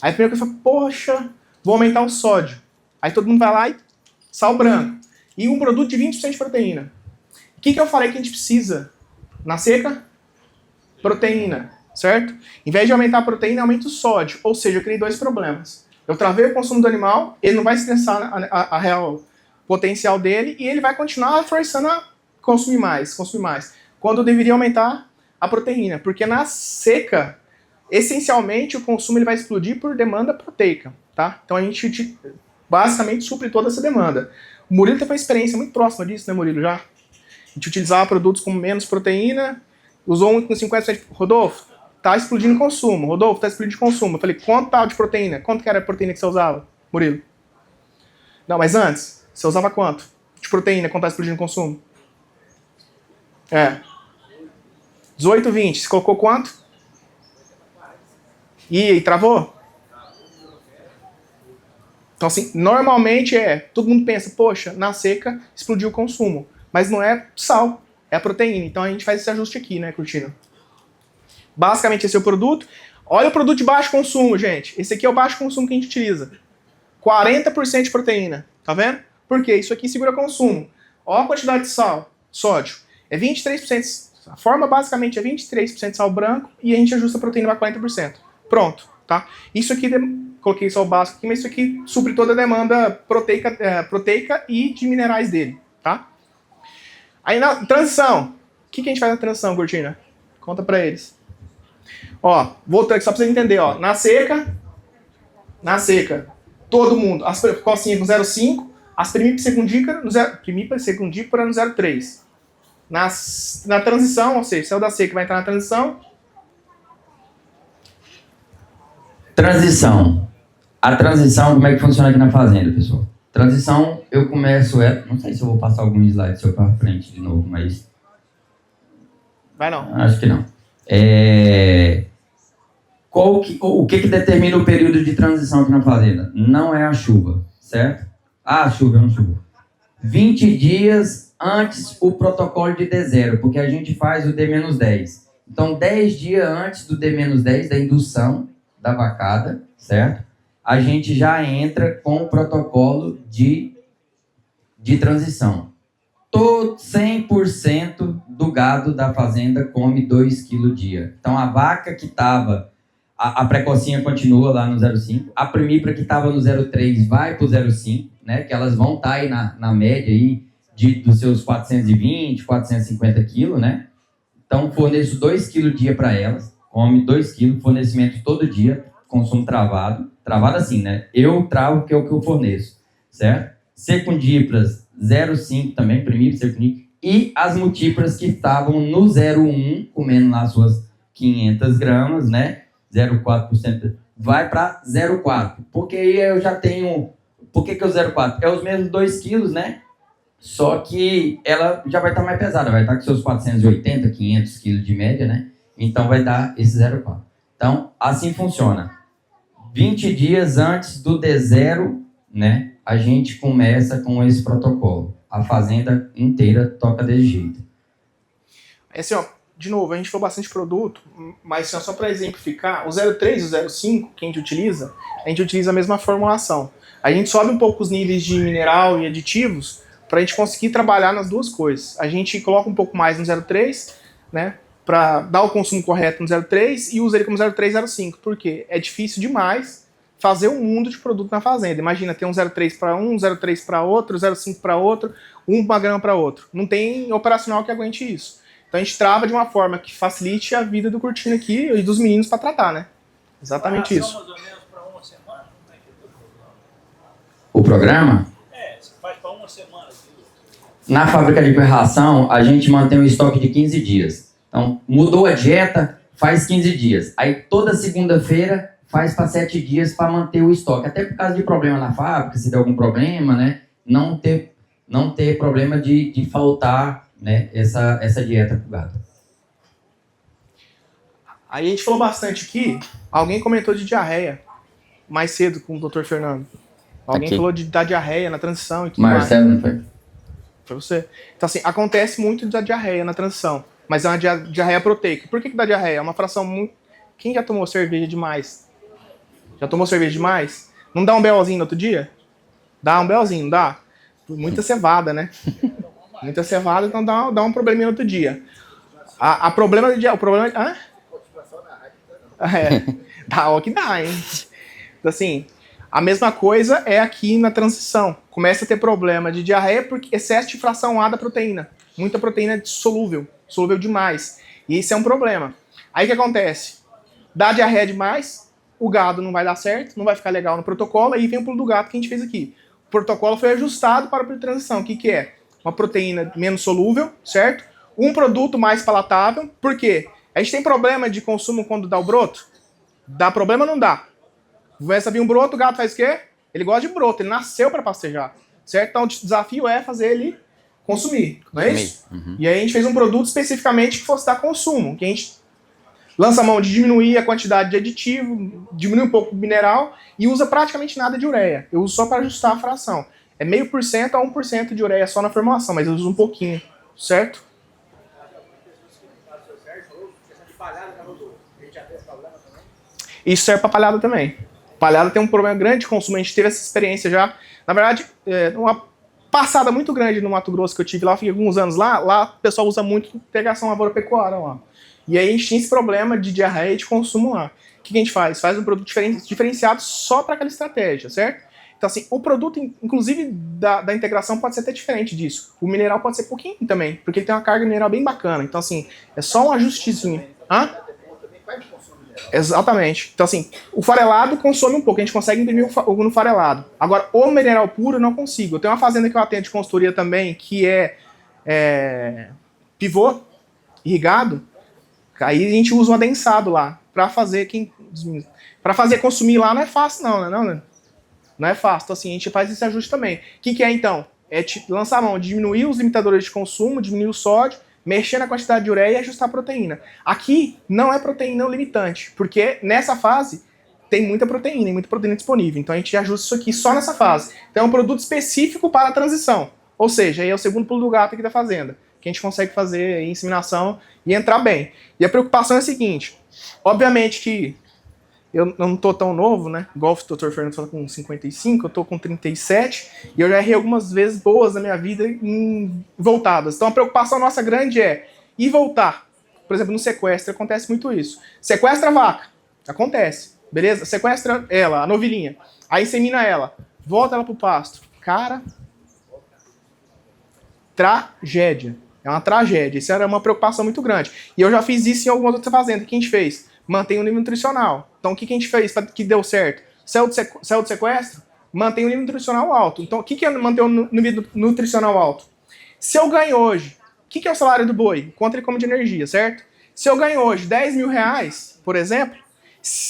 Aí a primeira coisa fala, poxa, vou aumentar o sódio. Aí todo mundo vai lá e sal branco. E um produto de 20% de proteína. O que eu falei que a gente precisa na seca? Proteína, certo? Em vez de aumentar a proteína, aumenta o sódio. Ou seja, eu criei 2 problemas. Eu travei o consumo do animal, ele não vai estressar a real potencial dele e ele vai continuar forçando a consumir mais. Quando eu deveria aumentar a proteína. Porque na seca... Essencialmente, o consumo ele vai explodir por demanda proteica, tá? Então a gente basicamente supre toda essa demanda. O Murilo teve uma experiência muito próxima disso, né, Murilo, já? A gente utilizava produtos com menos proteína, usou um com 50%. Rodolfo, tá explodindo consumo. Rodolfo, tá explodindo consumo. Eu falei, quanto tá de proteína? Quanto que era a proteína que você usava, Murilo? Não, mas antes, você usava quanto de proteína quando tá explodindo consumo? 18, 20. Você colocou quanto? E travou? Então, assim, normalmente todo mundo pensa, poxa, na seca explodiu o consumo. Mas não é sal, é a proteína. Então a gente faz esse ajuste aqui, né, Cortina? Basicamente esse é o produto. Olha o produto de baixo consumo, gente. Esse aqui é o baixo consumo que a gente utiliza. 40% de proteína, tá vendo? Por quê? Isso aqui segura consumo. Olha a quantidade de sal, sódio. É 23%. A forma basicamente é 23% de sal branco e a gente ajusta a proteína para 40%. Pronto, tá? Isso aqui coloquei só o básico aqui, mas isso aqui supre toda a demanda proteica e de minerais dele, tá? Aí na transição, o que a gente faz na transição, Cortina? Conta pra eles. Ó, voltando aqui só pra vocês entenderem, ó. Na seca, todo mundo, as cocinhas com 0,5, as primíparas secundíparas no 0,3. Na transição, ou seja, saiu da seca vai entrar na transição. Transição. A transição, como é que funciona aqui na fazenda, pessoal? Transição, eu começo... Não sei se eu vou passar algum slide seu para frente de novo, mas... Vai não. Acho que não. O que determina o período de transição aqui na fazenda? Não é a chuva, certo? A chuva não chuva. 20 dias antes o protocolo de D0, porque a gente faz o D-10. Então, 10 dias antes do D-10, da indução da vacada, certo? A gente já entra com o protocolo de transição. Todo 100% do gado da fazenda come 2 kg dia. Então, a vaca que estava... A precocinha continua lá no 0,5. A primípara que estava no 0,3 vai para o 0,5, né? Que elas vão estar aí na média aí dos seus 420, 450 quilos, né? Então, forneço 2 kg dia para elas. Come 2 kg, fornecimento todo dia, consumo travado. Travado assim, né? Eu travo, que é o que eu forneço, certo? Secundíparas, 0,5 também, primípara, secundípara. E as multíparas que estavam no 0,1, comendo lá suas 500 gramas, né? 0,4%, vai para 0,4%. Porque aí eu já tenho... Por que é o 0,4%? É os mesmos 2 quilos, né? Só que ela já vai estar mais pesada, vai estar com seus 480, 500 quilos de média, né? Então vai dar esse 0,4%. Então, assim funciona. 20 dias antes do D0, né? A gente começa com esse protocolo. A fazenda inteira toca desse jeito. Assim, ó, de novo, a gente falou bastante produto, mas só para exemplificar, o 0,3 e o 0,5 que a gente utiliza a mesma formulação. A gente sobe um pouco os níveis de mineral e aditivos para a gente conseguir trabalhar nas duas coisas. A gente coloca um pouco mais no 0,3, né, para dar o consumo correto no 0,3 e usa ele como 0,3 e 0,5, porque é difícil demais fazer um mundo de produto na fazenda. Imagina ter um 0,3 para um 0,3 para outro, 0,5 para outro, 1 grama para outro. Não tem operacional que aguente isso. Então a gente trava de uma forma que facilite a vida do Cortina aqui e dos meninos para tratar, né? Exatamente isso. Mais ou menos para uma semana, não é que O programa? você faz para uma semana. Na fábrica de ração, a gente mantém um estoque de 15 dias. Então, mudou a dieta, faz 15 dias. Aí toda segunda-feira faz para 7 dias para manter o estoque. Até por causa de problema na fábrica, se der algum problema, né? Não ter problema de faltar, né, essa dieta pro gado. Aí a gente falou bastante aqui, alguém comentou de diarreia mais cedo com o Dr. Fernando. Alguém Aqui. falou da diarreia na transição e tudo Marcelo, não foi? mais. Foi você. Então assim, acontece muito da diarreia na transição, mas é uma diarreia proteica. Por que dá diarreia? É uma fração muito... Quem já tomou cerveja demais? Já tomou cerveja demais? Não dá um belzinho no outro dia? Dá um belzinho, não dá? Muita cevada, né? Muita cevada, então dá um probleminha no outro dia. O problema... Hã? Dá o que dá, hein? Então, assim, a mesma coisa é aqui na transição. Começa a ter problema de diarreia porque excesso de fração A da proteína. Muita proteína solúvel demais. E isso é um problema. Aí o que acontece? Dá diarreia demais, o gado não vai dar certo, não vai ficar legal no protocolo, aí vem o pulo do gato que a gente fez aqui. O protocolo foi ajustado para a transição. O que é? Uma proteína menos solúvel, certo? Um produto mais palatável. Por quê? A gente tem problema de consumo quando dá o broto? Dá problema ou não dá? Começa a vir um broto, o gato faz o quê? Ele gosta de broto, ele nasceu para pastejar, certo? Então o desafio é fazer ele consumir, não é isso? Uhum. E aí a gente fez um produto especificamente que fosse dar consumo, que a gente lança a mão de diminuir a quantidade de aditivo, diminui um pouco o mineral e usa praticamente nada de ureia. Eu uso só para ajustar a fração. É 0,5% a 1% de ureia só na formulação, mas eu uso um pouquinho, certo? Isso serve para palhada também. Palhada tem um problema grande de consumo, a gente teve essa experiência já. Na verdade, uma passada muito grande no Mato Grosso que eu tive lá, fiquei alguns anos lá o pessoal usa muito pegação lavoura-pecuária lá. E aí a gente tinha esse problema de diarreia e de consumo lá. O que a gente faz? Faz um produto diferenciado só para aquela estratégia, certo? Então, assim, o produto, inclusive, da integração pode ser até diferente disso. O mineral pode ser pouquinho também, porque ele tem uma carga mineral bem bacana. Então, assim, é só um ajustezinho. Hã? Exatamente. Então, assim, o farelado consome um pouco, a gente consegue imprimir no farelado. Agora, o mineral puro eu não consigo. Eu tenho uma fazenda que eu atendo de consultoria também, que é pivô, irrigado. Aí a gente usa um adensado lá, para fazer consumir lá não é fácil não, né? Não é fácil. Então, assim, a gente faz esse ajuste também. O que é, então? É lançar a mão, diminuir os limitadores de consumo, diminuir o sódio, mexer na quantidade de ureia e ajustar a proteína. Aqui não é proteína limitante, porque nessa fase tem muita proteína disponível. Então a gente ajusta isso aqui só nessa fase. Então é um produto específico para a transição. Ou seja, aí é o segundo pulo do gato aqui da fazenda, que a gente consegue fazer inseminação e entrar bem. E a preocupação é a seguinte, obviamente que eu não tô tão novo, né? Igual o Dr. Fernando falou com 55, eu tô com 37, e eu já errei algumas vezes boas na minha vida voltadas. Então a preocupação nossa grande é ir voltar. Por exemplo, no sequestro acontece muito isso. Sequestra a vaca, acontece, beleza? Sequestra ela, a novilhinha, aí insemina ela, volta ela pro pasto. Cara, tragédia. É uma tragédia. Isso era uma preocupação muito grande. E eu já fiz isso em algumas outras fazendas. O que a gente fez? Mantém o nível nutricional. Então, o que a gente fez para que deu certo? Saiu do sequestro, mantém o nível nutricional alto. Então, o que é manter o nível nutricional alto? Se eu ganho hoje, o que é o salário do boi? Quanto ele come de energia, certo? Se eu ganho hoje 10 mil reais, por exemplo,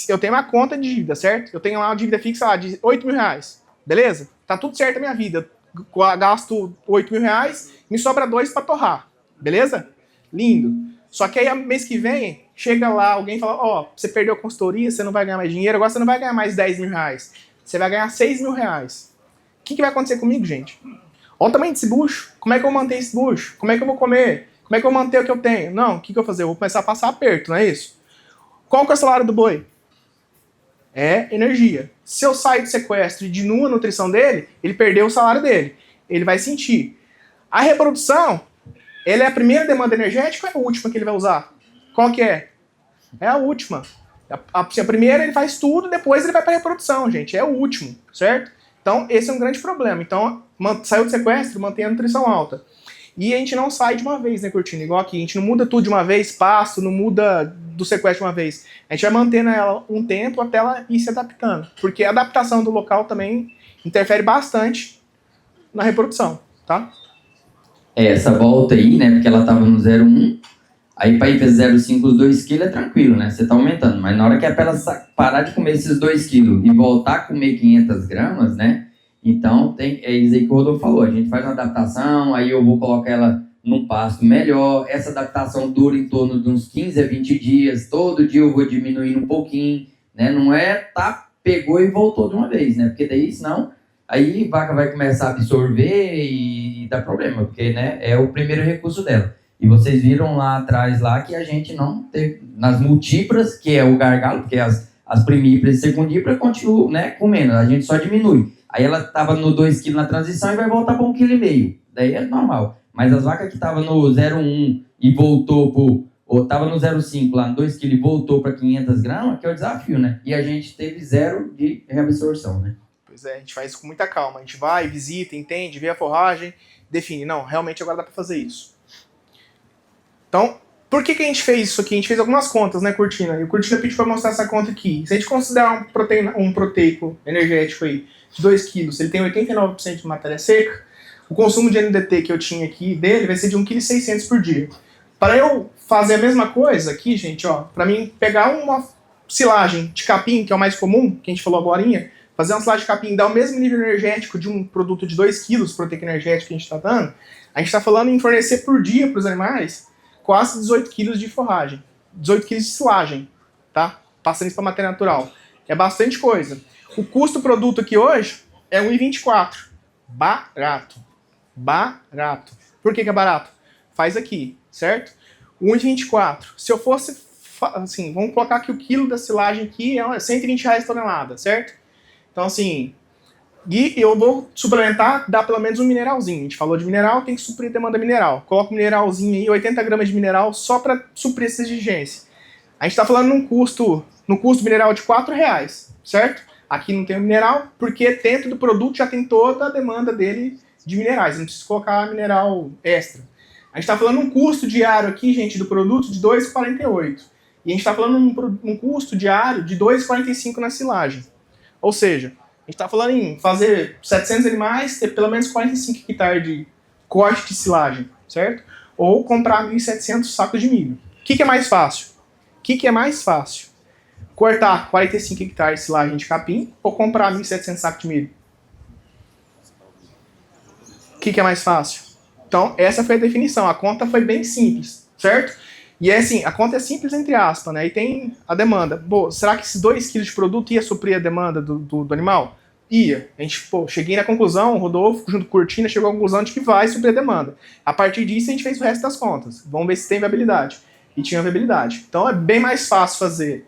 eu tenho uma conta de dívida, certo? Eu tenho lá uma dívida fixa lá de 8 mil reais. Beleza? Tá tudo certo na minha vida. Eu gasto 8 mil reais, me sobra 2 para torrar. Beleza? Lindo. Só que aí, mês que vem, chega lá alguém e fala, ó, você perdeu a consultoria, você não vai ganhar mais dinheiro, agora você não vai ganhar mais 10 mil reais. Você vai ganhar 6 mil reais. O que vai acontecer comigo, gente? Olha o tamanho desse bucho. Como é que eu mantenho esse bucho? Como é que eu vou comer? Como é que eu mantenho o que eu tenho? Não, o que eu vou fazer? Eu vou começar a passar aperto, não é isso? Qual que é o salário do boi? É energia. Se eu sair do sequestro e diminuo a nutrição dele, ele perdeu o salário dele. Ele vai sentir. A reprodução, ela é a primeira demanda energética ou é a última que ele vai usar? Qual que é? É a última. A primeira ele faz tudo, depois ele vai para a reprodução, gente. É o último, certo? Então, esse é um grande problema. Então, saiu do sequestro, mantém a nutrição alta. E a gente não sai de uma vez, né, Cortina? Igual aqui, a gente não muda tudo de uma vez, pasto, não muda do sequestro de uma vez. A gente vai mantendo ela um tempo até ela ir se adaptando. Porque a adaptação do local também interfere bastante na reprodução, tá? Essa volta aí, né, porque ela tava no 0,1, aí para ir para 0,5, os 2 kg é tranquilo, né, você tá aumentando, mas na hora que é para ela parar de comer esses 2 kg e voltar a comer 500 gramas, né, então é isso aí que o Rodolfo falou, a gente faz uma adaptação, aí eu vou colocar ela num pasto melhor, essa adaptação dura em torno de uns 15 a 20 dias, todo dia eu vou diminuindo um pouquinho, né, não é pegou e voltou de uma vez, né, porque daí senão aí a vaca vai começar a absorver e dá problema, porque, né, é o primeiro recurso dela. E vocês viram lá atrás lá que a gente não teve, nas multípras, que é o gargalo, porque as primíparas e secundíparas continuam, né, comendo, a gente só diminui. Aí ela estava no 2 kg na transição e vai voltar para 1,5 kg. Daí é normal. Mas as vacas que estavam no 0,1 e voltou ou estava no 0,5 lá, no 2 kg e voltou para 500 gramas, que é o desafio, né? E a gente teve 0 de reabsorção, né? Pois é, a gente faz isso com muita calma. A gente vai, visita, entende, vê a forragem, define. Não, realmente agora dá para fazer isso. Então, por que a gente fez isso aqui? A gente fez algumas contas, né, Cortina? E o Cortina pediu para mostrar essa conta aqui. Se a gente considerar um proteico energético aí de 2 kg, ele tem 89% de matéria seca, o consumo de NDT que eu tinha aqui dele vai ser de 1,6 kg por dia. Para eu fazer a mesma coisa aqui, gente, ó, para mim pegar uma silagem de capim, que é o mais comum, que a gente falou agorinha, fazer uma silagem de capim, dar o mesmo nível energético de um produto de 2 kg proteico energético que a gente está dando, a gente está falando em fornecer por dia para os animais quase 18 kg de forragem, 18 kg de silagem, tá? Passando isso para matéria natural. É bastante coisa. O custo do produto aqui hoje é 1,24. Barato. Barato. Por que é barato? Faz aqui, certo? 1,24. Se eu fosse, assim, vamos colocar que o quilo da silagem aqui é R$120 a tonelada, certo? Então, assim, E eu vou suplementar, dar pelo menos um mineralzinho. A gente falou de mineral, tem que suprir a demanda mineral. Coloca um mineralzinho aí, 80 gramas de mineral, só para suprir essa exigência. A gente está falando no custo mineral de R$4, certo? Aqui não tem o mineral, porque dentro do produto já tem toda a demanda dele de minerais. Não precisa colocar mineral extra. A gente está falando um custo diário aqui, gente, do produto de R$2,48. E a gente está falando um custo diário de R$2,45 na silagem. Ou seja, a gente está falando em fazer 700 animais, ter pelo menos 45 hectares de corte de silagem, certo? Ou comprar 1.700 sacos de milho. O que é mais fácil? Cortar 45 hectares de silagem de capim ou comprar 1.700 sacos de milho? O que é mais fácil? Então, essa foi a definição. A conta foi bem simples, certo? E é assim, a conta é simples entre aspas, né? E tem a demanda. Pô, será que esses 2 kg de produto ia suprir a demanda do animal? Ia. A gente, cheguei na conclusão, o Rodolfo, junto com o Cortina, chegou à conclusão de que vai suprir a demanda. A partir disso, a gente fez o resto das contas. Vamos ver se tem viabilidade. E tinha viabilidade. Então, é bem mais fácil fazer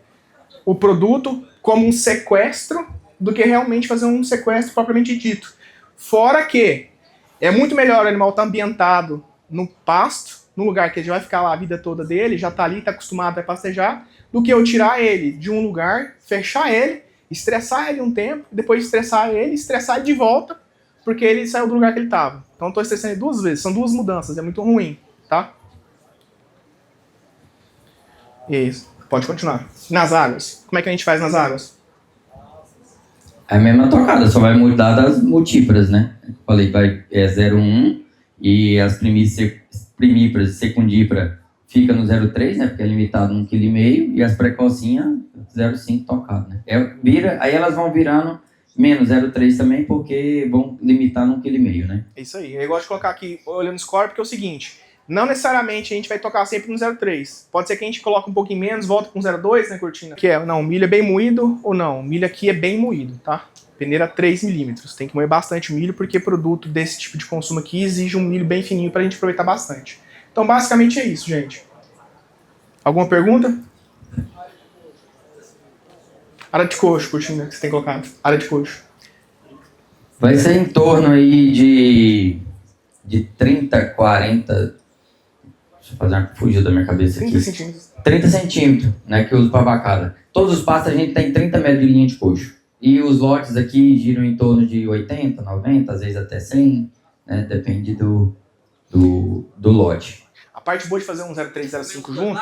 o produto como um sequestro do que realmente fazer um sequestro propriamente dito. Fora que é muito melhor o animal estar ambientado no pasto, no lugar que ele já vai ficar lá a vida toda dele, já está ali, está acostumado a pastejar, do que eu tirar ele de um lugar, fechar ele, estressar ele um tempo, depois estressar ele de volta, porque ele saiu do lugar que ele estava. Então estou estressando ele 2 vezes, são 2 mudanças, é muito ruim, tá? Isso, pode continuar. Nas águas, como é que a gente faz nas águas? É a mesma tocada, só vai mudar das multíparas, né? Falei, vai 0,1 e as primíparas e secundípara fica no 0,3, né? Porque é limitado no 1,5 kg e as precocinhas 0,5 tocado, né? Aí elas vão virando menos 0,3 também, porque vão limitar no 1,5 kg, né? É isso aí. Eu gosto de colocar aqui olhando o score, porque é o seguinte, não necessariamente a gente vai tocar sempre no 0,3. Pode ser que a gente coloque um pouquinho menos, volta com 0,2, né, Cortina? Que é, não, o milho é bem moído ou não. O milho aqui é bem moído, tá? Peneira 3 milímetros. Tem que moer bastante milho, porque produto desse tipo de consumo aqui exige um milho bem fininho pra gente aproveitar bastante. Então, basicamente é isso, gente. Alguma pergunta? Área de coxo, Cortina, que você tem colocado. Área de coxo. Vai ser em torno aí de 30, 40... Deixa eu fazer uma fugida da minha cabeça aqui. 30 centímetros. 30 centímetros, né, que eu uso para vacada. Todos os pastos a gente tem 30 metros de linha de coxo. E os lotes aqui giram em torno de 80, 90, às vezes até 100, né, depende do lote. A parte boa de fazer um 0,305 junto...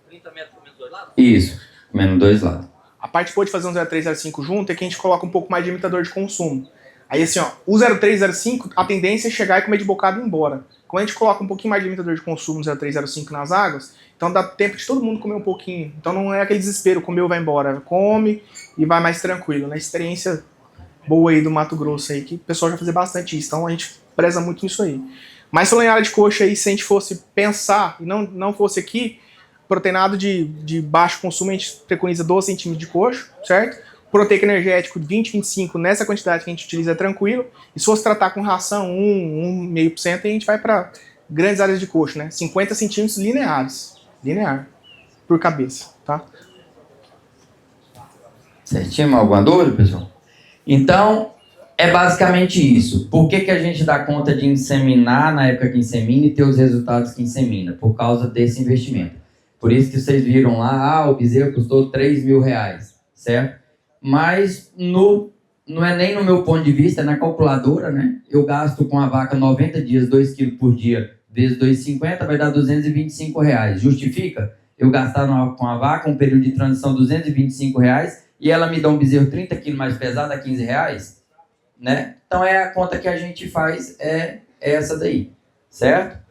30 metros com menos 2 lados? Isso, menos 2 lados. A parte boa de fazer um 0,305 junto é que a gente coloca um pouco mais de limitador de consumo. Aí assim, ó, o 0,305, a tendência é chegar e comer de bocado e ir embora. Quando a gente coloca um pouquinho mais de limitador de consumo no 0,305 nas águas, então dá tempo de todo mundo comer um pouquinho. Então não é aquele desespero, comeu, vai embora. Come e vai mais tranquilo, né? Experiência boa aí do Mato Grosso aí, que o pessoal já fazia bastante isso. Então a gente preza muito nisso aí. Mas falando em área de coxa aí, se a gente fosse pensar e não fosse aqui, proteinado de baixo consumo, a gente preconiza 12 centímetros de coxo, certo? Proteico energético 20, 25 nessa quantidade que a gente utiliza é tranquilo. E se fosse tratar com ração 1,5%, a gente vai para grandes áreas de coxo, né? 50 centímetros lineares. Linear. Por cabeça, tá? Certinho? Alguma dúvida, pessoal? Então, é basicamente isso. Por que a gente dá conta de inseminar na época que insemina e ter os resultados que insemina? Por causa desse investimento. Por isso que vocês viram lá, o bezerro custou R$3.000, certo? Mas não é nem no meu ponto de vista, é na calculadora, né? Eu gasto com a vaca 90 dias, 2 kg por dia, vezes 2,50, vai dar R$225. Justifica eu gastar com a vaca um período de transição R$225 e ela me dá um bezerro 30 kg mais pesado a R$15? Né? Então a conta que a gente faz é essa daí, certo?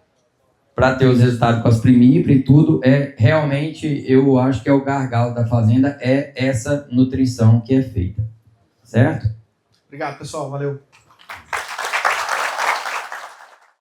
Para ter os resultados com as primíparas e tudo, realmente, eu acho que é o gargalo da fazenda, é essa nutrição que é feita. Certo? Obrigado, pessoal. Valeu.